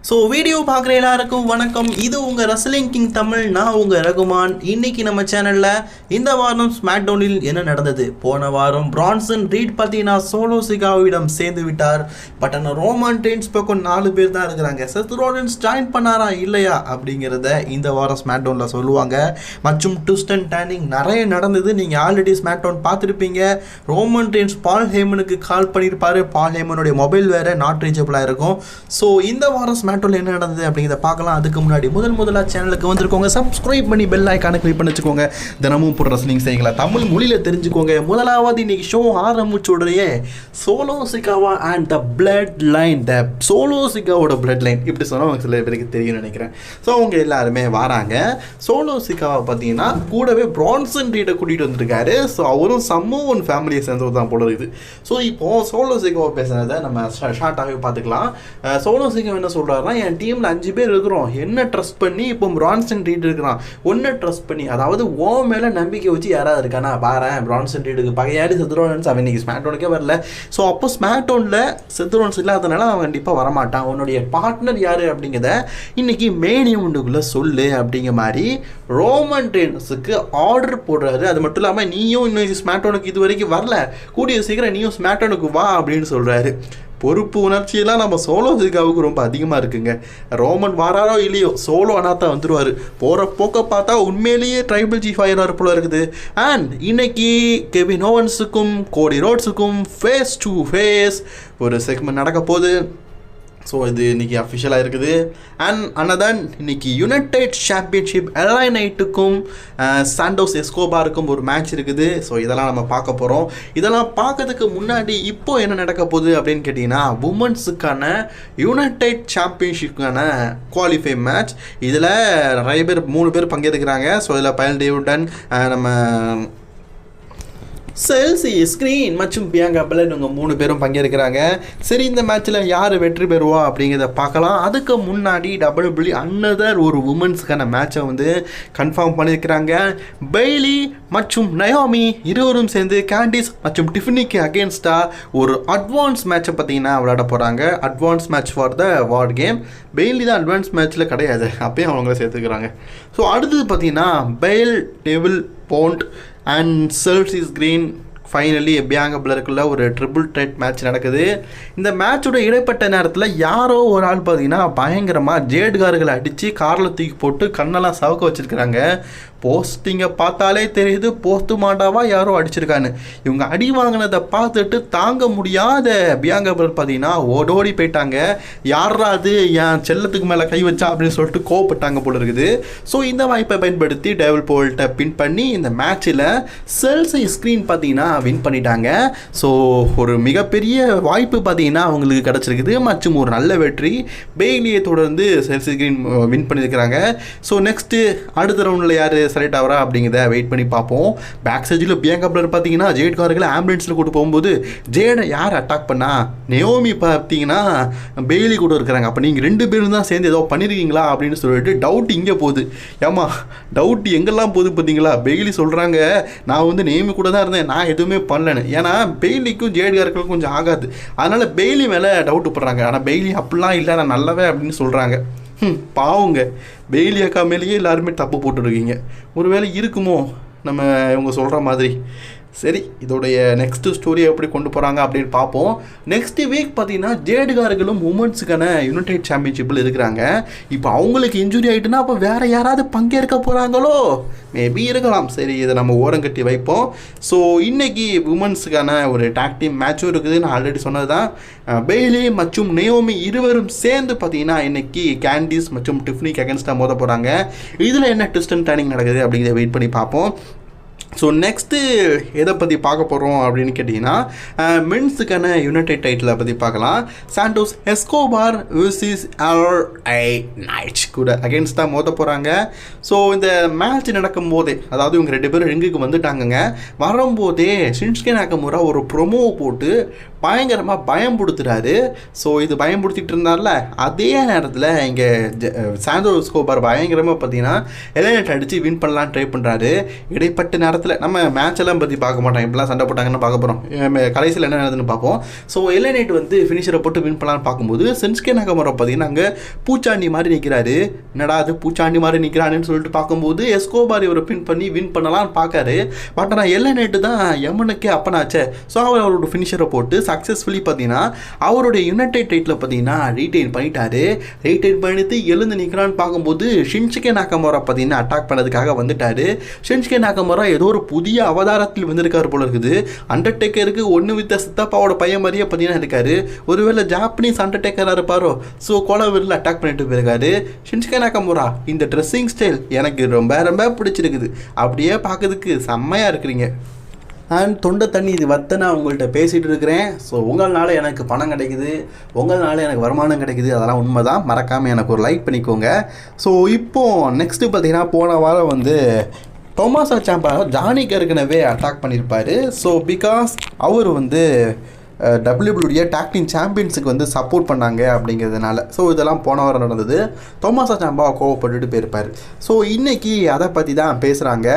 So video பார்க்குற எல்லாருக்கும் வணக்கம். இது உங்கள் ரெஸ்லிங் கிங் தமிழ். நான் உங்கள் ரகுமான். இன்னைக்கு நம்ம சேனலில் இந்த வாரம் ஸ்மாக்டவுனில் என்ன நடந்தது, போன வாரம் பிரான்சன் ரீட் பார்த்தீங்கன்னா சோலோ சிகாவிடம் சேர்ந்து விட்டார். பட் ஆனால் ரோமன் ரெயின்ஸ் பக்கம் 4 பேர் தான் இருக்கிறாங்க. செத் ரோலின்ஸ் ஜாயின் பண்ணாரா இல்லையா அப்படிங்கிறத இந்த வாரம் ஸ்மாக்டவுனில் சொல்லுவாங்க. மற்றும் ட்விஸ்ட் அண்ட் டர்னிங் நிறைய நடந்தது. நீங்கள் ஆல்ரெடி ஸ்மாக்டவுன் பார்த்துருப்பீங்க. ரோமன் ரெயின்ஸ் பால் ஹேமனுக்கு கால் பண்ணியிருப்பாரு. பால் ஹேமனுடைய மொபைல் வேறு நாட் ரீச்சபிளாக இருக்கும். ஸோ இந்த வாரம் ஸ்மாக்டவுனில் என்ன நடந்தது அப்படிங்கிறத பார்க்கலாம். அதுக்கு முன்னாடி முதலாக சேனலுக்கு வந்திருக்கோங்க, சப்ஸ்கிரைப் பண்ணி பெல் ஐக்கானை கிளிக் பண்ணி வச்சுக்கோங்க. தினமும் போடுற ரெஸ்லிங் செய்யுங்களா தமிழ் மொழியில் தெரிஞ்சுக்கோங்க. முதலாவது இன்னைக்கு ஷோ ஆரம்பிச்சோடைய Solo Sikoa and the bloodline, the Solo சிகாவோட பிளட் லைன் இப்படி சொன்னால் சில பேருக்கு தெரியும்னு நினைக்கிறேன். ஸோ அவங்க எல்லாருமே வராங்க. சோலோ சிகாவை பார்த்தீங்கன்னா கூடவே பிரான்சன் ரீடை கூட்டிகிட்டு வந்திருக்காரு. ஸோ அவரும் சம்மோன் ஃபேமிலியை சேர்ந்தது தான் போல இருக்குது. ஸோ இப்போது சோலோ சிகாவை பேசுனதை நம்ம ஷார்ட்டாகவே பார்த்துக்கலாம். சோலோ சிகாவை என்ன சொல்கிறாருன்னா, என் டீமில் 5 பேர் இருக்கிறோம், என்ன ட்ரஸ்ட் பண்ணி இப்போ பிரான்சன் ரீட் இருக்கிறான், ஒன்றை ட்ரஸ்ட் பண்ணி, அதாவது ஓ மேலே நம்பிக்கை வச்சு யாராவது இருக்கானா பாரு. பிரான்சன் ரீடுக்கு பகையாடி செத்ரோன்ஸ் அவன் இன்னைக்கு ஸ்மாக்டவுனுக்கே வரல. ஸோ அப்போ ஸ்மாக்டவுனில் செத்ரோன்ஸ் இல்லாதனால அவன் கண்டிப்பாக வரமாட்டான். உன்னுடைய பார்ட்னர் யார் அப்படிங்கிறத இன்னைக்கு மெயின் ஈவெண்ட்டுக்குள்ளே சொல்லு அப்படிங்கிற மாதிரி ரோமன் ரெயின்ஸுக்கு ஆர்டர் போடுறாரு. அது மட்டும் இல்லாமல் நீயும் இன்னும் ஸ்மாக்டவுனுக்கு இது வரைக்கும் வரல, கூடிய சீக்கிரம் நீயும் ஸ்மாக்டவுனுக்கு வா அப்படின்னு சொல்கிறாரு. பொறுப்பு உணர்ச்சியெல்லாம் நம்ம சோலோ சிகாவுக்கு ரொம்ப அதிகமாக இருக்குங்க. ரோமன் வாராரோ இல்லையோ சோலோ அனாத்தா வந்துடுவார். போகிற போக்க பார்த்தா உண்மையிலேயே ட்ரைபிள் சீஃப் ஆயிரம் போல இருக்குது. அண்ட் இன்னைக்கு கெவின் ஓவன்ஸுக்கும் கோடி ரோட்ஸுக்கும் ஃபேஸ் டு ஃபேஸ் ஒரு செக்மெண்ட் நடக்க போகுது. ஸோ இது இன்றைக்கி அஃபிஷியலாக இருக்குது. அண்ட் அனதன் இன்னைக்கு யுனைடெட் சாம்பியன்ஷிப் எல்ஐ நைட்டுக்கும் சாண்டோஸ் எஸ்கோபாருக்கும் ஒரு மேட்ச் இருக்குது. ஸோ இதெல்லாம் நம்ம பார்க்க போகிறோம். இதெல்லாம் பார்க்கறதுக்கு முன்னாடி இப்போ என்ன நடக்க போகுது அப்படின்னு கேட்டிங்கன்னா, உமன்ஸுக்கான யுனைடெட் சாம்பியன்ஷிப்புக்கான குவாலிஃபை மேட்ச். இதில் நிறைய பேர் 3 பேர் பங்கேற்கிறாங்க. ஸோ இதில் பயல் டேவிடன், நம்ம செல்சி ஸ்க்ரீன் மற்றும் பியாங்கா பெல்லர் இவங்க 3 பேரும் பங்கேற்கிறாங்க. சரி, இந்த மேட்ச்சில் யார் வெற்றி பெறுவா அப்படிங்கிறத பார்க்கலாம். அதுக்கு முன்னாடி WWE அன்னதர் ஒரு உமன்ஸுக்கான மேட்சை வந்து கன்ஃபார்ம் பண்ணியிருக்கிறாங்க. பெய்லி மற்றும் நயோமி இருவரும் சேர்ந்து கேண்டிஸ் மற்றும் டிஃபனிக்கு அகேன்ஸ்டாக ஒரு அட்வான்ஸ் மேட்சை பார்த்தீங்கன்னா விளையாட போகிறாங்க. Advance match for the war game. Bayley தான் அட்வான்ஸ் மேட்ச்சில் கிடையாது, அப்பயும் அவங்கள சேர்த்துக்கிறாங்க. ஸோ அடுத்தது பார்த்தீங்கன்னா பெயில் டெவில் போண்ட் and Chelsea Green finally Bianca பெல்லருக்குள்ள ஒரு ட்ரிபிள் த்ரெட் மேட்ச் நடக்குது. இந்த மேட்சோட இடைப்பட்ட நேரத்தில் யாரோ ஒரு ஆள் பார்த்தீங்கன்னா பயங்கரமாக ஜேட்கார்களை அடித்து காரில் தூக்கி போட்டு கண்ணெல்லாம் சவக்க வச்சுருக்கிறாங்க. போஸ்டிங்கை பார்த்தாலே தெரியுது போஸ்ட் மாட்டாவா யாரோ அடிச்சிருக்கான்னு. இவங்க அடி வாங்கினதை பார்த்துட்டு தாங்க முடியாத பியாங்கா பெல்லர் பார்த்தீங்கன்னா ஓடோடி போயிட்டாங்க. யாரா அது என் செல்லத்துக்கு மேலே கை வச்சா அப்படின்னு சொல்லிட்டு கோவப்பட்டாங்க போல இருக்குது. ஸோ இந்த வாய்ப்பை பயன்படுத்தி டெவில் போல்ட்டை பின் பண்ணி இந்த மேட்சில் செல்சி ஸ்க்ரீன் பார்த்தீங்கன்னா வின் பண்ணிட்டாங்க. ஸோ ஒரு மிகப்பெரிய வாய்ப்பு பார்த்தீங்கன்னா அவங்களுக்கு கிடச்சிருக்குது மற்றும் ஒரு நல்ல வெற்றி. பெய்லியை தொடர்ந்து செல்சி ஸ்க்ரீன் வின் பண்ணியிருக்கிறாங்க. ஸோ நெக்ஸ்ட்டு அடுத்த ரவுண்டில் யார் செலக்ட் ஆகிறா அப்படிங்கிறத வெயிட் பண்ணி பார்ப்போம். பேக் சைடில் பியாங்கா பெல்லர் பார்த்தீங்கன்னா ஜேட் கார்களை ஆம்புலன்ஸில் கூட்டு போகும்போது ஜேடை யார் அட்டாக் பண்ணா, நயோமி பார்த்தீங்கன்னா பெய்லி கூட இருக்கிறாங்க. அப்போ நீங்கள் 2 பேரும் தான் சேர்ந்து ஏதோ பண்ணியிருக்கீங்களா அப்படின்னு சொல்லிட்டு டவுட் இங்கே போகுது. ஏமா டவுட் எங்கெல்லாம் போகுது பார்த்தீங்களா? பெய்லி சொல்கிறாங்க நான் வந்து நயோமி கூட தான் இருந்தேன், நான் எதுவுமே பண்ணலன்னு. ஏன்னா பெய்லிக்கும் ஜேட் கார்களுக்கும் கொஞ்சம் ஆகாது, அதனால் பெய்லி மேலே டவுட் போடுறாங்க. ஆனால் பெய்லி அப்படிலாம் இல்லை, நான் நல்லவே அப்படின்னு சொல்கிறாங்க. பாவுங்க, பெய்லி அக்கா மேலேயே எல்லாருமே தப்பு போட்டுருக்கீங்க. ஒருவேளை இருக்குமோ நம்ம இவங்க சொல்கிற மாதிரி. சரி, இதோடைய நெக்ஸ்ட்டு ஸ்டோரியை எப்படி கொண்டு போகிறாங்க அப்படின்னு பார்ப்போம். நெக்ஸ்ட் வீக் பார்த்தீங்கன்னா ஜேடுகார்களும் உமன்ஸுக்கான யுனைடெட் சாம்பியன்ஷிப்பில் இருக்கிறாங்க. இப்போ அவங்களுக்கு இன்ஜுரி ஆகிட்டுன்னா அப்போ வேறு யாராவது பங்கேற்க போகிறாங்களோ? மேபி இருக்கலாம். சரி, இதை நம்ம ஓரங்கட்டி வைப்போம். ஸோ இன்றைக்கி உமன்ஸுக்கான ஒரு டாக் டீம் மேட்சும் இருக்குது. நான் ஆல்ரெடி சொன்னது தான். பெய்லி மற்றும் நயோமி இருவரும் சேர்ந்து பார்த்தீங்கன்னா இன்றைக்கி கேண்டிஸ் மற்றும் டிஃப்னிக்கு அகேன்ஸ்டாக மோத போகிறாங்க. இதில் என்ன ட்விஸ்ட் அண்ட் டர்னிங் நடக்குது அப்படிங்கிறத வெயிட் பண்ணி பார்ப்போம். ஸோ நெக்ஸ்ட்டு எதை பற்றி பார்க்க போகிறோம் அப்படின்னு கேட்டிங்கன்னா, மென்ஸுக்கான யுனைடெட் டைட்டிலை பற்றி பார்க்கலாம். சாண்டோஸ் எஸ்கோபார் விசிஸ் எல்ஐ நைட் கூட அகேன்ஸ்டாக மோத போகிறாங்க. ஸோ இந்த மேட்ச் நடக்கும் போதே, அதாவது இவங்க 2 பேரும் ரிங்குக்கு வந்துட்டாங்கங்க. வரும்போதே ஷின்ஸ்கே நாகமுரா ஒரு ப்ரொமோ போட்டு பயங்கரமாக பயம்படுத்துறாரு. ஸோ இது பயம்படுத்திட்டு இருந்தார்ல, அதே நேரத்தில் இங்கே சாண்டோ எஸ்கோபார் பயங்கரமாக பார்த்தீங்கன்னா எலினேட் அடித்து வின் பண்ணலாம் ட்ரை பண்ணுறாரு. இடைப்பட்ட நேரத்தில் நம்ம மேட்ச் எல்லாம் பற்றி பார்க்க மாட்டோம், இப்படிலாம் சண்டை போட்டாங்கன்னு பார்க்க போகிறோம், கடைசியில் என்ன நடக்குதுன்னு பார்ப்போம். ஸோ எலினேட் வந்து ஃபினிஷரை போட்டு வின் பண்ணலான்னு பார்க்கும்போது சென்ஸ்கே நாகமோரா பார்த்தீங்கன்னா அங்கே பூச்சாண்டி மாதிரி நிற்கிறாரு. என்னடா அது பூச்சாண்டி மாதிரி நிற்கிறான்னு சொல்லிட்டு பார்க்கும்போது எஸ்கோபார் இவரை பின் பண்ணி வின் பண்ணலான்னு பார்க்காரு. பட் ஆனால் எலினேட் தான் எமனுக்கே அப்பனாச்சே. ஸோ அவர் அவரோட ஃபினிஷரை போட்டு சக்ஸஸ்ஃபுல்லி பார்த்தீங்கன்னா அவருடைய யுனைடெட் டைட்டில் பார்த்தீங்கன்னா ரீட்டைன் பண்ணிட்டாரு. ரீட்டைன் பண்ணிட்டு எழுந்து நிற்கிறான்னு பார்க்கும்போது ஷின்சுகே நாகமோரா பார்த்தீங்கன்னா அட்டாக் பண்ணதுக்காக வந்துட்டாரு. ஷின்சுகே நாகமோரா ஏதோ ஒரு புதிய அவதாரத்தில் வந்திருக்காரு போல இருக்குது. அண்டர்டேக்கருக்கு ஒன்று வித்த சித்தப்பாவோட பையன் மாதிரியே பார்த்தீங்கன்னா இருக்காரு. ஒருவேளை ஜாப்பனீஸ் அண்டர்டேக்கராக இருப்பாரோ. ஸோ கோலவரில் அட்டாக் பண்ணிட்டு போயிருக்காரு. ஷின்சுகே நாகமோரா இந்த ட்ரெஸ்ஸிங் ஸ்டைல் எனக்கு ரொம்ப ரொம்ப பிடிச்சிருக்குது. அப்படியே பார்க்கறதுக்கு செம்மையாக இருக்கிறீங்க. அண்ட் தொண்டை தண்ணி இது வத்த நான் உங்கள்கிட்ட பேசிகிட்டு இருக்கிறேன். ஸோ உங்கள்னால எனக்கு பணம் கிடைக்குது, உங்கள்னால எனக்கு வருமானம் கிடைக்குது, அதெல்லாம் உண்மை தான். மறக்காமல் எனக்கு ஒரு லைக் பண்ணிக்கோங்க. ஸோ இப்போது நெக்ஸ்ட்டு பார்த்தீங்கன்னா போன வாரம் வந்து டொமாசோ சாம்பா ஜானி கர்கனவே அட்டாக் பண்ணியிருப்பார். ஸோ பிகாஸ் அவர் வந்து டபிள்யூபிள்யூடைய டாக் டீம் சாம்பியன்ஸுக்கு வந்து சப்போர்ட் பண்ணாங்க அப்படிங்கிறதுனால. ஸோ இதெல்லாம் போன வாரம் நடந்தது. டொமாசோ சாம்பா கோவப்பட்டுட்டு போயிருப்பார். ஸோ இன்றைக்கி அதை பற்றி தான் பேசுகிறாங்க.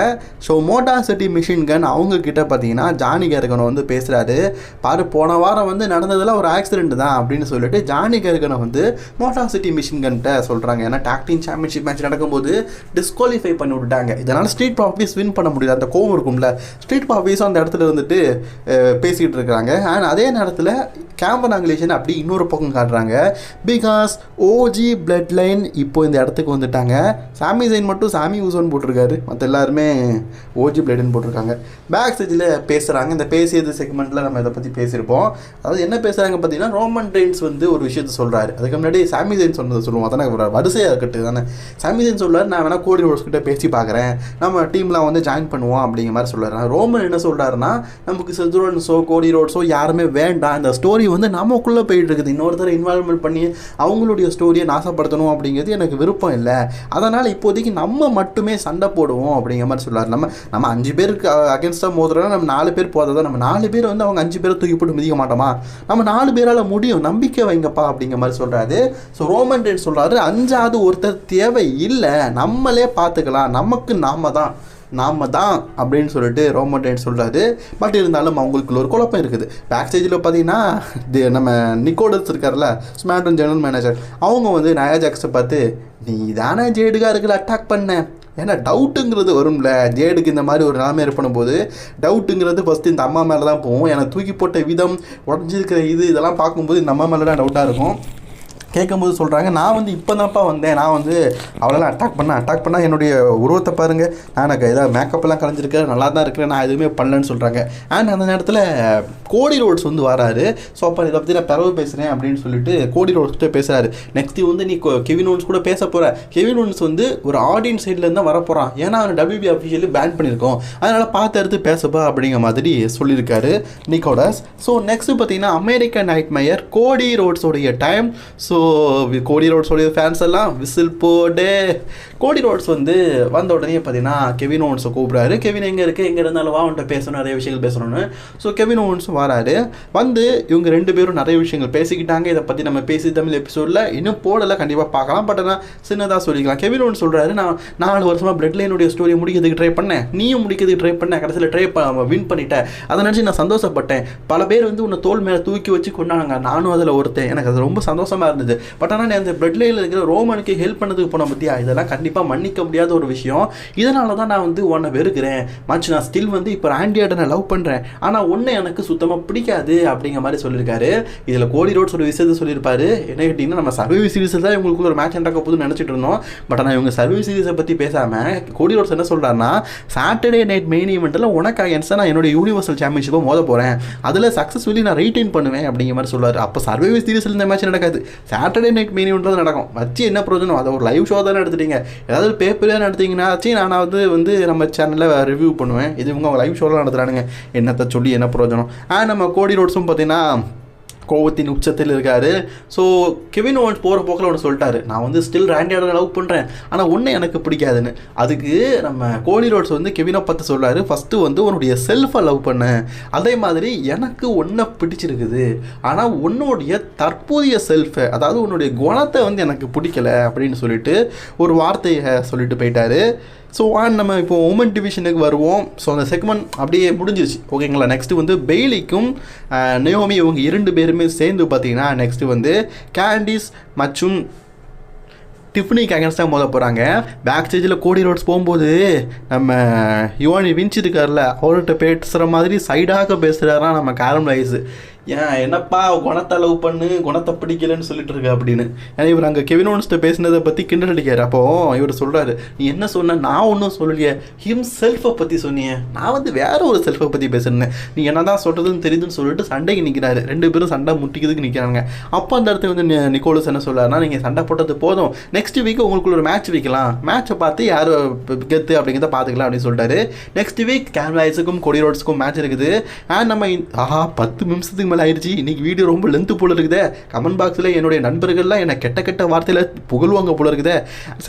So motor city machine gun அவங்கக்கிட்ட பார்த்தீங்கன்னா ஜானி கர்கனை வந்து பேசுகிறாரு. பாரு போன வாரம் வந்து நடந்ததெல்லாம் ஒரு ஆக்சிடென்ட் தான் அப்படின்னு சொல்லிட்டு ஜானி கர்கனை வந்து மோட்டார் சிட்டி மிஷின் கன்கிட்ட சொல்கிறாங்க. ஏன்னா டாக் டீம் சாம்பியன்ஷிப் மேட்ச் நடக்கும்போது டிஸ்குவாலிஃபை பண்ணி விட்டுட்டாங்க. இதனால் ஸ்ட்ரீட் ப்ராஃபிஸ் வின் பண்ண முடியல. அந்த கோவம் இருக்கும்ல, ஸ்ட்ரீட் ப்ராஃபிஸும் அந்த இடத்துல இருந்துட்டு பேசிக்கிட்டு இருக்கிறாங்க. அண்ட் அதே நேரத்தில் கேம்பன் ஆங்கிலேஷன் அப்படி இன்னொரு பக்கம் காட்டுறாங்க. பிகாஸ் ஓஜி பிளட் லைன் இப்போ இந்த இடத்துக்கு வந்துட்டாங்க. சாமி ஜெயின் மட்டும் சாமி யூசோன்னு போட்டிருக்காரு, மற்ற எல்லாருமே ஓஜி பிளட்னு போட்டிருக்காங்க. பேக் ஸ்டேஜில் பேசுகிறாங்க. இந்த பேசியது செக்மெண்ட்டில் நம்ம இதை பற்றி பேசியிருப்போம். அதாவது என்ன பேசுகிறாங்க பார்த்தீங்கன்னா, ரோமன் ரெயின்ஸ் வந்து ஒரு விஷயத்தை சொல்கிறாரு. அதுக்கு முன்னாடி சாமி ஜெயின் சொன்னதை சொல்லுவோம். அதானே வரிசையாக இருக்கட்டு தானே. சாமி ஜெயின் சொல்கிறார், நான் வேணால் கோடி ரோட்ஸ் கிட்ட பேசி பார்க்குறேன், நம்ம டீம்லாம் வந்து ஜாயின் பண்ணுவோம் அப்படிங்கிற மாதிரி சொல்கிறாரு. ரோமன் என்ன சொல்கிறாருன்னா, நமக்கு செத்ரோன்ஸோ கோடி ரோட்ஸோ யாருமே வேண்டாம், இந்த ஸ்டோரி வந்து நமக்குள்ளே போயிட்டு இருக்குது, இன்னொருத்தரை இன்வால்வ்மெண்ட் பண்ணி அவங்களுடைய ஸ்டோரியை நாசப்படுத்தணும் அப்படிங்கிறது எனக்கு விருப்பம் இல்லை. அதனால் இப்போதைக்கு நம்ம மட்டுமே சண்டை போடுவோம் அப்படிங்கிற மாதிரி சொல்கிறார். நம்ம 5 பேருக்கு அகேன்ஸ்டாக மோதுறோம்னா நம்ம 4 பேர் போகிறதா, நம்ம 4 பேர் வந்து அவங்க 5 பேரை தூக்கி போட்டு மிதிக்க மாட்டோமா, நம்ம 4 பேரால் முடியும், நம்பிக்கை வைங்கப்பா அப்படிங்கிற மாதிரி சொல்கிறாரு. ஸோ ரோமன் ரெயின்ஸ் சொல்கிறாரு, 5ஆவது ஒருத்தர் தேவை இல்லை, நம்மளே பார்த்துக்கலாம், நமக்கு நாம தான் அப்படின்னு சொல்லிட்டு ரோமன் ரெயின்ஸ் சொல்கிறாரு. பட் இருந்தாலும் அவங்களுக்குள்ள ஒரு குழப்பம் இருக்குது. பேக் ஸ்டேஜில் பார்த்தீங்கன்னா நம்ம நிக்கோடஸ் இருக்கார்ல, ஸ்மாக்டவுன் ஜெனரல் மேனேஜர், அவங்க வந்து நயா ஜாக்ஸை பார்த்து, நீ தானே ஜேடுக்காக இருக்கிற அட்டாக் பண்ண, ஏன்னா டவுட்டுங்கிறது வரும்ல, ஜேடுக்கு இந்த மாதிரி ஒரு நிலைமை ஏற்படும்போது டவுட்டுங்கிறது ஃபஸ்ட்டு இந்த அம்மா மேலே தான் போகும். ஏன்னா தூக்கி போட்ட விதம், உடஞ்சிருக்கிற இதெல்லாம் பார்க்கும்போது இந்த அம்மா மேலே தான் டவுட்டாக இருக்கும். கேட்கும்போது சொல்கிறாங்க, நான் வந்து இப்போ தான்ப்பா வந்தேன், நான் வந்து அவளெல்லாம் அட்டாக் பண்ணால் என்னுடைய உருவத்தை பாருங்கள், நான் எனக்கு ஏதாவது மேக்கப்லாம் கலைஞ்சிருக்கேன், நல்லா தான் இருக்கிறேன், நான் எதுவுமே பண்ணலன்னு சொல்கிறாங்க. அண்ட் அந்த நேரத்தில் கோடி ரோட்ஸ் வந்து வராரு. ஸோ அப்போ இதை பற்றி நான் பிறகு பேசுகிறேன் அப்படின்னு சொல்லிட்டு கோடி ரோட்ஸ்கிட்ட பேசுகிறாரு. நெக்ஸ்ட்டு வந்து நீ கெவின் ஓன்ஸ் கூட பேச போகிற, கெவின் ஓன்ஸ் வந்து ஒரு ஆடியன்ஸ் சைட்லேருந்து தான் வரப்போகிறான், ஏன்னா அவன் WB அஃபிஷியலி பேன் பண்ணியிருக்கோம், அதனால் பார்த்து எடுத்து பேசப்பா அப்படிங்கிற மாதிரி சொல்லியிருக்காரு நிக்கோடஸ். ஸோ நெக்ஸ்ட்டு பார்த்தீங்கன்னா அமெரிக்கன் நைட்மேயர் கோடி ரோட்ஸோடைய டைம். ஸோ கோடி ரோட்ஸோடைய ஃபேன்ஸ் எல்லாம் விசில் போடு. கோடி ரோட்ஸ் வந்து வந்த உடனே பார்த்தீங்கன்னா கெவின் ஓவன்ஸை கூப்பிட்றாரு. கெவின் எங்கே இருக்குது, எங்கே இருந்தாலும் வா, அவன்கிட்ட பேசணும், நிறைய விஷயங்கள் பேசணும்னு. ஸோ கெவின் ஓவன்ஸும் வராரு. வந்து இவங்க 2 பேரும் நிறைய விஷயங்கள் பேசிக்கிட்டாங்க. இதை பற்றி நம்ம பேசி தமிழ் எபிசோடில் இன்னும் போடலை, கண்டிப்பாக பார்க்கலாம். பட் ஆனால் சின்னதாக சொல்லிக்கலாம். கெவின் ஓவன்ஸ் சொல்கிறாரு, நான் 4 வருஷமாக பிளட் லைனுடைய ஸ்டோரியை முடிக்கிறதுக்கு ட்ரை பண்ணேன், நீயும் முடிக்கிறதுக்கு ட்ரை பண்ணேன், கடைசியில் வின் பண்ணிட்டேன், அதை நினச்சி நான் சந்தோஷப்பட்டேன். பல பேர் வந்து உன்னை தோல் மேலே தூக்கி வச்சு கொண்டாங்க, நானும் அதில் ஒருத்தன், எனக்கு அது ரொம்ப சந்தோஷமாக இருந்தது. பட் ஆனால் அந்த பிளட் லைனில் இருக்கிற ரோமனுக்கு ஹெல்ப் பண்ணதுக்கு போன பற்றியா, இதெல்லாம் கண்டிப்பாக மன்னிக்க முடியாத ஒரு விஷயம். இதனால தான் நான் வந்து உன்னை வெறுக்கிறேன் மச், நான் ஸ்டில் வந்து இப்போ ஆண்டி ஆர்டனை லவ் பண்ணுறேன், ஆனால் ஒன்று எனக்கு சுத்தமாக பிடிக்காது அப்படிங்கிற மாதிரி சொல்லியிருக்காரு. இதில் கோடி ரோட்ஸ் ஒரு விஷயத்தை சொல்லியிருப்பாரு. என்ன கேட்டிங்கன்னா, நம்ம சர்வைவ் சீரிஸில் தான் இவங்களுக்கு ஒரு மேட்ச் நடக்க போகுதுன்னு நினச்சிட்டு இருந்தோம். பட் ஆனால் இவங்க சர்வைவ் சீரிஸை பற்றி பேசாமல் கோடி ரோட்ஸ் என்ன சொல்கிறாருன்னா, சாட்டர்டே நைட் மெயின் ஈவெண்ட்டில் உனக்கு அகேன்ஸ்டாக நான் என்னோட யூனிவர்சல் சாம்பியன்ஷிப்பை மோத போகிறேன், அதில் சக்ஸஸ்ஃபுல்லி நான் ரீட்டைன் பண்ணுவேன் அப்படிங்கிற மாதிரி சொல்லுவார். அப்போ சர்வைவ் சீரிஸில் இந்த மேட்ச் நடக்காது, சாட்டர்டே நைட் மெயின் ஈவெண்ட்டில் நடக்கும். வச்சு என்ன பிரயோஜனம், அதை ஒரு லைவ் ஷோ தானே எடுத்துட்டீங்க, ஏதாவது பேப்பரே நடத்திங்கன்னா நான் வந்து நம்ம சேனலில் ரிவ்யூ பண்ணுவேன். இது இவங்க லைவ் ஷோலாம் நடத்துகிறானுங்க, என்னத்தை சொல்லி என்ன பிரயோஜனம். நம்ம கோடி ரோட்ஸும் பார்த்தீங்கன்னா கோவத்தின் உச்சத்தில் இருக்காரு. ஸோ கெவின் ஓவன்ஸ் போகிற போக்கில் ஒன்று சொல்லிட்டாரு, நான் வந்து ஸ்டில் ராண்டி ஆர்டன் லவ் பண்ணுறேன், ஆனால் ஒன்று எனக்கு பிடிக்காதுன்னு. அதுக்கு நம்ம கோடி ரோட்ஸ் வந்து கெவினை பார்த்து சொல்கிறாரு, ஃபஸ்ட்டு வந்து உன்னுடைய செல்ஃபை லவ் பண்ண, அதே மாதிரி எனக்கு ஒன்றை பிடிச்சிருக்குது, ஆனால் உன்னுடைய தற்போதைய செல்ஃபை, அதாவது உன்னுடைய குணத்தை வந்து எனக்கு பிடிக்கல அப்படின்னு சொல்லிட்டு ஒரு வார்த்தையை சொல்லிட்டு போயிட்டாரு. ஸோ நம்ம இப்போ உமன் டிவிஷனுக்கு வருவோம். ஸோ அந்த செக்மெண்ட் அப்படியே முடிஞ்சிருச்சு, ஓகேங்களா. நெக்ஸ்ட்டு வந்து பெய்லிக்கும் நயோமி இவங்க 2 பேருமே சேர்ந்து பார்த்தீங்கன்னா நெக்ஸ்ட்டு வந்து கேண்டிஸ் மற்றும் டிஃப்னிக்கு அகேன்ஸ்டாக மோத போகிறாங்க. பேக் ஸ்டேஜில் கோடி ரோட்ஸ் போகும்போது நம்ம யுவானி வின்ச் இருக்கார்ல, அவர்கிட்ட பேசுகிற மாதிரி சைடாக பேசுகிறாரா நம்ம கேரம் ரைஸு. ஏன் என்னப்பா குணத்தை லவ் பண்ணு, குணத்தை பிடிக்கலன்னு சொல்லிட்டு இருக்க அப்படின்னு. ஏன்னா இவர் அங்கே கெவின் ஓவன்ஸ்ட்ட பேசினதை பற்றி கிண்டல் அடிக்காரு. அப்போது இவர் சொல்கிறாரு, நீ என்ன சொன்ன, நான் ஒன்றும் சொல்லலையே, ஹிம் செல்ஃபை பற்றி சொன்னியே, நான் வந்து வேற ஒரு செல்ஃபை பற்றி பேசுனேன், நீ என்ன தான் சொல்கிறதுன்னு தெரியுதுன்னு சொல்லிட்டு சண்டைக்கு நிற்கிறாரு. 2 பேரும் சண்டை முட்டிக்கிறதுக்கு நிற்கிறாங்க. அப்போ அந்த இடத்துல வந்து நிக்கோலஸ் என்ன சொல்கிறாருன்னா, நீங்கள் சண்டை போட்டது போதும், நெக்ஸ்ட் வீக் உங்களுக்கு ஒரு மேட்ச் வைக்கலாம், மேட்சை பார்த்து யார் கெத்து அப்படிங்கிறத பார்த்துக்கலாம் அப்படின்னு சொல்லிட்டாரு. நெக்ஸ்ட் வீக் கேரம் ரைஸுக்கும் கோடி ரோட்ஸுக்கும் மேட்ச் இருக்குது. அண்ட் நம்ம 10 நிமிஷத்துக்கு ஆயிடுச்சு, இன்னைக்கு வீடியோ ரொம்ப லென்த்து போல இருக்குதே, கமெண்ட் பாக்ஸில் என்னுடைய நண்பர்கள்லாம் என்னை கெட்ட வார்த்தையில் புகழ்வாங்க போல இருக்குதே.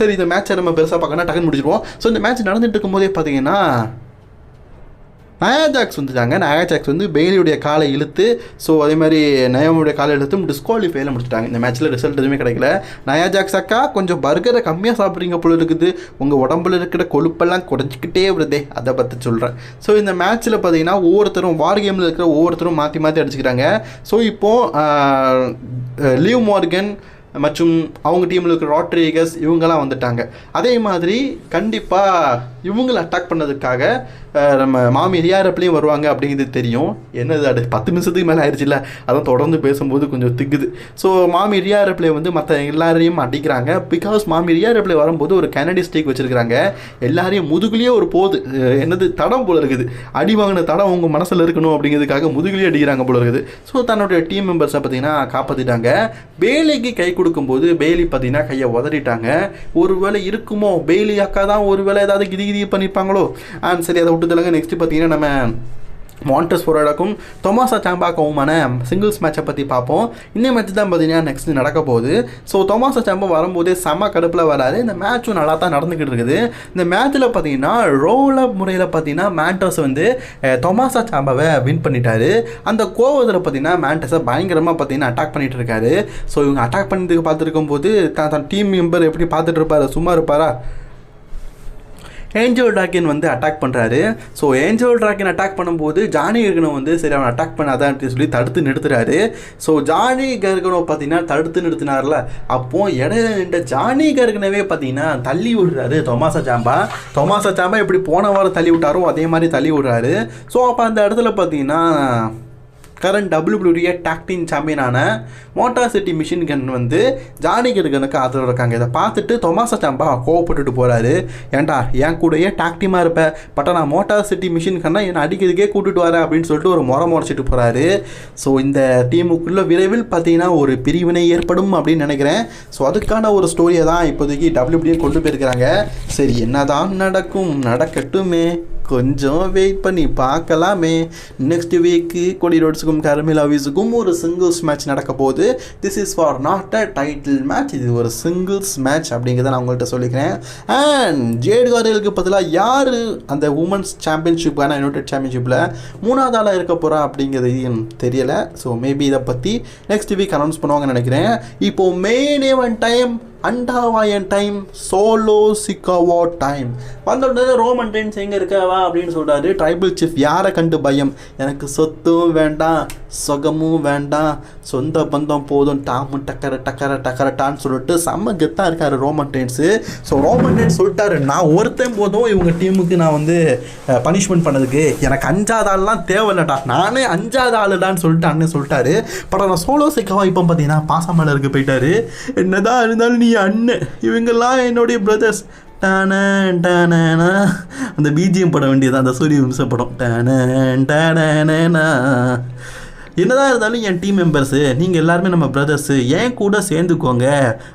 சரி, இந்த மேட்சை நம்ம பெருசாக பார்க்கணும், டக்குன்னு முடிச்சிருவோம். ஸோ இந்த மேட்ச் நடந்துட்டு இருக்கும் போதே பார்த்தீங்கன்னா நயா ஜாக்ஸ் வந்துட்டாங்க. நயா ஜாக்ஸ் வந்து பெய்லியுடைய காலை இழுத்து, ஸோ அதே மாதிரி நயோமியுடைய காலை இழுத்து டிஸ்குவாலிஃபைல முடிச்சுட்டாங்க. இந்த மேட்ச்சில் ரிசல்ட் எதுவுமே கிடைக்கல. நயா ஜாக்ஸ் அக்கா கொஞ்சம் பர்கரை கம்மியாக சாப்பிட்றீங்க போல இருக்குது, உங்கள் உடம்புல இருக்கிற கொழுப்பெல்லாம் குறைஞ்சிக்கிட்டே வருதே, அதை பற்றி சொல்கிறேன். ஸோ இந்த மேட்ச்சில் பார்த்தீங்கன்னா ஒவ்வொருத்தரும் வார் கேமில் இருக்கிற ஒவ்வொருத்தரும் மாற்றி மாற்றி அடிச்சுக்கிறாங்க. ஸோ இப்போது லிவ் மார்கன் மற்றும் அவங்க டீமில் இருக்கிற ராட்ரிகஸ் இவங்கெல்லாம் வந்துட்டாங்க. அதே மாதிரி கண்டிப்பாக இவங்களை அட்டாக் பண்ணதுக்காக நம்ம மாமி ரியாரப்லேயும் வருவாங்க அப்படிங்கிறது தெரியும். என்னது அது 10 நிமிஷத்துக்கு மேலே ஆயிடுச்சுல்ல, அதான் தொடர்ந்து பேசும்போது கொஞ்சம் திக்குது. ஸோ மாமி ரியாரப்ளே வந்து மற்ற எல்லாரையும் அடிக்கிறாங்க. பிகாஸ் மாமி ரியாரப்ளே வரும்போது ஒரு கெனடி ஸ்டேக் வச்சுருக்கிறாங்க, எல்லாரையும் முதுகுலேயே ஒரு போது என்னது தடம் போல இருக்குது, அடி வாங்கின தடம் உங்கள் மனசில் இருக்கணும் அப்படிங்கிறதுக்காக முதுகுலேயே அடிக்கிறாங்க போல இருக்குது. ஸோ தன்னுடைய டீம் மெம்பர்ஸை பார்த்தீங்கன்னா காப்பாற்றிட்டாங்க. பெய்லிக்கு கை கொடுக்கும்போது பெய்லி பார்த்தீங்கன்னா கையை உதறிட்டாங்க. ஒருவேளை இருக்குமோ, பெய்லி அக்கா தான் ஒருவேளை ஏதாவது கிதி பண்ணியிருப்பாங்களோ. சரி, அதை விட்டு தள்ளுங்க. நெக்ஸ்ட் பார்த்தீங்கன்னா நம்ம மாண்டஸ் ஃபோர்டாக்கும் தொமாசா சாம்பாக்குமான சிங்கிள்ஸ் மேட்சை பற்றி பார்ப்போம். இந்த மேட்ச் தான் பார்த்தீங்கன்னா நெக்ஸ்ட் நடக்க போகுது. ஸோ தொமாசா சாம்பா வரும்போதே செம்ம கடுப்பில் வராது. இந்த மேட்சும் நல்லா தான் நடந்துக்கிட்டு இருக்குது. இந்த மேட்ச்சில் பார்த்தீங்கன்னா ரோல் அப் முறையில் பார்த்தீங்கன்னா மேண்டஸ் வந்து தொமாசா சாம்பாவை வின் பண்ணிட்டாரு. அந்த கோவத்தில் பார்த்தீங்கன்னா மேண்டஸை பயங்கரமாக பார்த்தீங்கன்னா அட்டாக் பண்ணிட்டு இருக்காரு. ஸோ இவங்க அட்டாக் பண்ணிட்டு பார்த்துருக்கும் போது தன் டீம் மெம்பர் எப்படி பார்த்துட்டு இருப்பாரு, சும்மா இருப்பாரா? ஏஞ்சல் ட்ராகன் வந்து அட்டாக் பண்ணுறாரு. ஸோ ஏஞ்சல் ட்ராகன் அட்டாக் பண்ணும்போது ஜானி கர்கனோ வந்து சரி அவன் அட்டாக் பண்ணாதான் சொல்லி தடுத்து நிறுத்துறாரு. ஸோ ஜானி கர்கனோ பார்த்தீங்கன்னா தடுத்து நிறுத்தினார்ல, அப்போது இடையில நின்ற ஜானி கர்கனவே பார்த்தீங்கன்னா தள்ளி விடுறாரு தொமாசா சாம்பா எப்படி போன வாரம் தள்ளி விட்டாரோ அதே மாதிரி தள்ளி விடுறாரு. ஸோ அப்போ அந்த இடத்துல பார்த்தீங்கன்னா கரண்ட் WWE டாக் டீம் சாம்பியனான மோட்டார் சிட்டி மிஷின் கன் வந்து ஜானி கர்கனுக்கு ஆதரவு இருக்காங்க. இதை பார்த்துட்டு தொமாசா சாம்பா கோவப்பட்டுட்டு போகிறாரு. ஏன்டா என் கூடயே டாக் டீமாக இருப்பேன், பட் நான் மோட்டார் சிட்டி மிஷின் கன்னா என்னை அடிக்கிறதுக்கே கூட்டிட்டு வரேன் அப்படின்னு சொல்லிட்டு ஒரு முறைச்சிட்டு போகிறாரு. ஸோ இந்த டீமுக்குள்ளே விரைவில் பார்த்தீங்கன்னா ஒரு பிரிவினை ஏற்படும் அப்படின்னு நினைக்கிறேன். ஸோ அதுக்கான ஒரு ஸ்டோரியை தான் இப்போதைக்கு WWE கொண்டு போயிருக்கிறாங்க. சரி, என்னதான் நடக்கும், நடக்கட்டுமே, கொஞ்சம் வெயிட் பண்ணி பார்க்கலாமே. நெக்ஸ்ட் வீக்கு கோடி ரோட்ஸுக்கும் கர்மிலா வீஸுக்கும் ஒரு சிங்கிள்ஸ் மேட்ச் நடக்க போகுது. This is for not a title match, இது ஒரு சிங்கிள்ஸ் மேட்ச் அப்படிங்கிறத நான் உங்கள்கிட்ட சொல்லிக்கிறேன். அண்ட் ஜேட் கார்டலுக்கு பதிலாக யார் அந்த உமன்ஸ் சாம்பியன்ஷிப்பான யுனைடெட் சாம்பியன்ஷிப்பில் 3வது ஆளாக இருக்க போகிறா அப்படிங்கிறது தெரியலை. ஸோ மேபி இதை பற்றி நெக்ஸ்ட் வீக் அனௌன்ஸ் பண்ணுவாங்கன்னு நினைக்கிறேன். இப்போது மெயின் ஈவென்ட் டைம், அண்டாவாயன் டைம், சோலோ சிக்காவா டைம். வந்தோடனே ரோமன் ரெயின்ஸ் எங்கே இருக்கவா அப்படின்னு சொல்கிறாரு. ட்ரைபிள் சீஃப் யாரை கண்டு பயம், எனக்கு சொத்தும் வேண்டாம் சொகமும் வேண்டாம், சொந்த பந்தம் போதும், டாமு டக்கரட்டான்னு சொல்லிட்டு செம்ம கெத்தாக இருக்கார் Roman Reigns. So Roman Reigns சொல்லிட்டாரு, நான் ஒருத்தன் போதும் இவங்க டீமுக்கு நான் வந்து பனிஷ்மெண்ட் பண்ணதுக்கு, எனக்கு 5வது ஆள்லாம் தேவையில்லடா, நானே 5வது ஆளுடான்னு சொல்லிட்டு அண்ணன் சொல்லிட்டாரு. பட் நான் சோலோ சிக்காவா இப்போ பார்த்தீங்கன்னா பாசமலருக்கு போயிட்டாரு. என்னதான் இருந்தாலும் நீ அண்ணன், இவங்கெல்லாம் என்னுடைய பிரதர்ஸ். அந்த பிஜிஎம் படம் வேண்டியதான், அந்த சூரிய வம்ச படம். என்னதான் இருந்தாலும் என் டீம் மெம்பர்ஸு நீங்கள் எல்லாருமே நம்ம பிரதர்ஸு என் கூட சேர்ந்துக்கோங்க.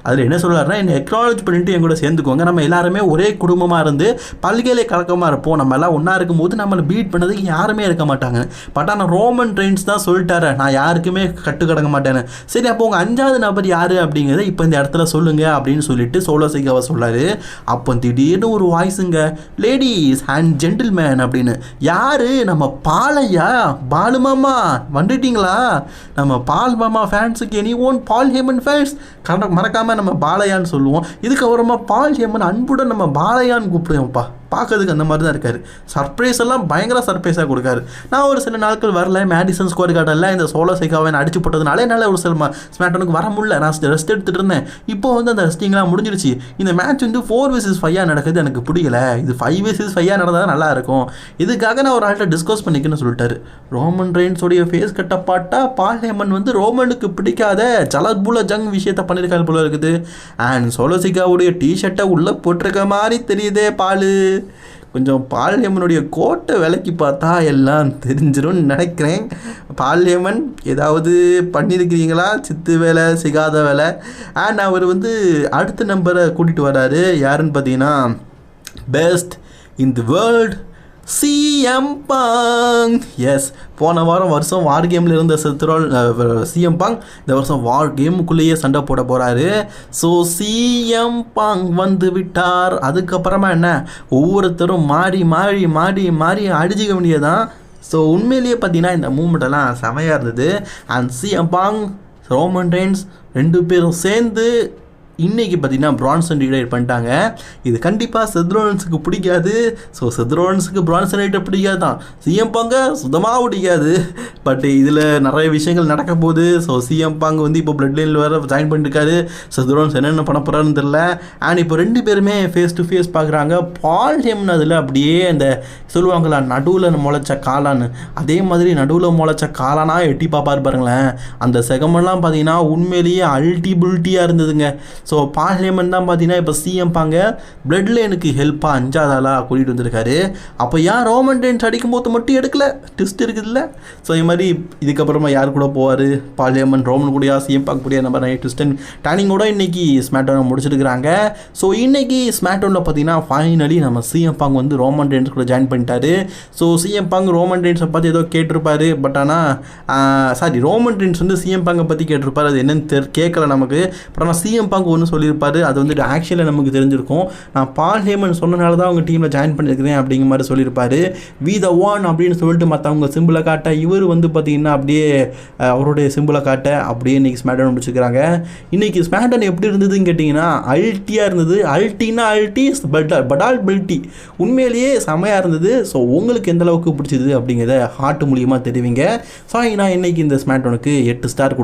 அதில் என்ன சொல்கிறாருன்னா, என்னை எக்னாலஜ் பண்ணிட்டு என் கூட சேர்ந்துக்கோங்க. நம்ம எல்லாருமே ஒரே குடும்பமாக இருந்து பல்கலைக்கழகமாக இருப்போம். நம்ம எல்லாம் ஒன்றா இருக்கும்போது நம்மளை பீட் பண்ணதுக்கு யாருமே இருக்க மாட்டாங்க. பட் ஆனால் ரோமன் ரெயின்ஸ் தான் சொல்லிட்டாரு, நான் யாருக்குமே கட்டுக்கடங்க மாட்டேன்னு. சரி, அப்போ உங்கள் 5வது நபர் யார் அப்படிங்கிறத இப்போ இந்த இடத்துல சொல்லுங்க அப்படின்னு சொல்லிட்டு சோலோ சிகாவை சொல்லாரு. அப்போ திடீர்னு ஒரு வாய்ஸுங்க, லேடிஸ் அண்ட் ஜென்டில்மேன் அப்படின்னு. யாரு? நம்ம பாலையா, பாலு மாமா வந்துட்டீங்களா? நம்ம பால் மாமா ஃபேன்ஸுக்கு எனி ஒன் பால் ஹேமன் ஃபேன்ஸ் மறக்காமல் நம்ம பாலையான்னு சொல்லுவோம். இதுக்கப்புறமா பால் ஹேமன் அன்புடன் நம்ம பாலையான்னு கூப்பிடுவோம்ப்பா. பார்க்கறதுக்கு அந்த மாதிரி தான் இருக்காரு. சர்ப்ரைஸ் எல்லாம் பயங்கர சர்ப்ரைஸாக கொடுக்காரு. நான் ஒரு சில நாட்கள் வரல, மேடிசன் ஸ்கொயர் கார்டனில் இந்த சோலோ சிகாவை அடிச்சு போட்டதுனால என்னால் ஒரு சில ஸ்மாக்டவுனுக்கு வர முடியல. நான் ரெஸ்ட் எடுத்துகிட்டு இருந்தேன். இப்போ வந்து அந்த ரெஸ்டிங்லாம் முடிஞ்சிருச்சு. இந்த மேட்ச் வந்து 4 vs 5 நடக்குது, எனக்கு பிடிக்கல. இது 5 vs 5 நடந்தால் நல்லா இருக்கும். இதுக்காக நான் ஒரு ஆள்கிட்ட டிஸ்கஸ் பண்ணிக்கணும்னு சொல்லிட்டாரு. ரோமன் ரெயின்ஸோடைய ஃபேஸ் கட்டப்பாட்டா பால் ஹேமன் வந்து ரோமனுக்கு பிடிக்காத ஜலத்புல ஜங் விஷயத்த பண்ணியிருக்காரு போல இருக்குது. அண்ட் சோலோ சிகாவுடைய டிஷர்ட்டை உள்ளே போட்டிருக்க மாதிரி தெரியுதே பால். கொஞ்சம் பால்யமனுடைய கோட்டை விலைக்கு பார்த்தா எல்லாம் தெரிஞ்சிடும் நினைக்கிறேன். பால்யமன் ஏதாவது பண்ணியிருக்கிறீங்களா? சித்து வேலை, சிகாத வேலை. அண்ட் அவர் வந்து அடுத்த நம்பரை கூட்டிகிட்டு வராரு. யாருன்னு பார்த்தீங்கன்னா, best in the world CM Punk. Yes, போன வருஷம் வார் கேமில் இருந்த சிஎம் பாங் இந்த வருஷம் வார் கேமுக்குள்ளேயே சண்டை போட போகிறாரு. ஸோ சிஎம் பாங் வந்து விட்டார். அதுக்கப்புறமா என்ன, ஒவ்வொருத்தரும் மாறி மாறி மாறி மாறி அடிச்சுக்க வேண்டியதான். ஸோ உண்மையிலேயே பார்த்தீங்கன்னா இந்த மூமெண்ட்டெல்லாம் செமையாக இருந்தது. And CM Pang, Roman Reigns 2 பேரும் சேர்ந்து இன்றைக்கி பார்த்தீங்கன்னா பிரான்சன் டிவைட் பண்ணிட்டாங்க. இது கண்டிப்பாக செத்ரோலன்ஸுக்கு பிடிக்காது. ஸோ செத்ரோலன்ஸுக்கு பிரான்சன் ரைட்டை பிடிக்காது தான், சிஎம் பாங்க சுத்தமாக பிடிக்காது. பட் இதில் நிறைய விஷயங்கள் நடக்க போகுது. ஸோ சிஎம் பாங்க வந்து இப்போ பிளட் லைனில் வேறு ஜாயின் பண்ணியிருக்காரு. செத்ரோலன்ஸ் என்னென்ன பண்ண போகிறாருன்னு தெரில. அண்ட் இப்போ 2 பேருமே ஃபேஸ் டு ஃபேஸ் பார்க்குறாங்க. பால் ஹேமன் அதில் அப்படியே அந்த சொல்லுவாங்களா நடுவில் முளைச்ச காளான்னு, அதே மாதிரி நடுவில் முளைச்ச காளானா எட்டி பார்ப்பாரு பாருங்களேன். அந்த செகமெல்லாம் பார்த்தீங்கன்னா உண்மையிலேயே அல்டிபிலிட்டியாக இருந்ததுங்க. ஸோ பால் ஹேமன் தான் பார்த்தீங்கன்னா இப்போ சிஎம் பாங்க பிளட் லைனுக்கு ஹெல்ப்பாக 5வது ஆளாக கூட்டிகிட்டு வந்திருக்காரு. அப்போ ஏன் ரோமன் ரெயின்ஸ் அடிக்கும்போது மட்டும் எடுக்கல? ட்விஸ்ட் இருக்குதுல்ல. ஸோ இது மாதிரி இதுக்கப்புறமா யார் கூட போவார்? பால் ஹேமன் ரோமன் கூடயா, சிஎம் பாங்க கூடிய நம்ம நிறைய ட்விஸ்ட் அண்ட் டேனிங்கோட இன்றைக்கி ஸ்மாக்டவுனை முடிச்சிருக்கிறாங்க. ஸோ இன்றைக்கி ஸ்மாக்டவுனில் பார்த்தீங்கன்னா ஃபைனலி நம்ம சிஎம் பாங் வந்து ரோமன் ரெயின்ஸ் கூட ஜாயின் பண்ணிட்டாரு. ஸோ சிஎம் பாங் ரோமன் ரெயின்ஸை பற்றி ஏதோ கேட்டிருப்பாரு. பட் ஆனால் ரோமன் ரெயின்ஸ் வந்து சிஎம் பாங்கை பற்றி கேட்டிருப்பாரு. அது என்னன்னு கேட்கல நமக்கு. பட் ஆனால் சிஎம் பாங் ஒன்று சொல்லியிருப்பாரு. அது வந்து ஆக்சுவலில் நமக்கு தெரிஞ்சிருக்கும். நான் பால் ஹேமன் சொன்னனால தான் அவங்க டீமில் ஜாயின் பண்ணியிருக்கிறேன் அப்படிங்கிற மாதிரி சொல்லியிருப்பாரு. வி த ஒன் அப்படின்னு சொல்லிட்டு மற்றவங்க சிம்பிளை காட்ட, இவர் வந்து பார்த்தீங்கன்னா அப்படியே அவருடைய சிம்பிளை காட்ட அப்படியே இன்றைக்கி ஸ்மாக்டவுன் முடிச்சுக்கிறாங்க. இன்றைக்கி ஸ்மாக்டவுன் எப்படி இருந்ததுன்னு கேட்டிங்கன்னா அல்ட்டியாக இருந்தது. அல்ட்டினா அல்ட்டி, படால் பெல்ட்டி, உண்மையிலேயே செமையாக இருந்தது. ஸோ உங்களுக்கு எந்த அளவுக்கு பிடிச்சது அப்படிங்கிறத ஹார்ட் மூலியமாக தெரிவிங்க. ஸோ நான் இன்றைக்கி இந்த ஸ்மாக்டவுனுக்கு 8 ஸ்டார் கொடுக்குறேன்.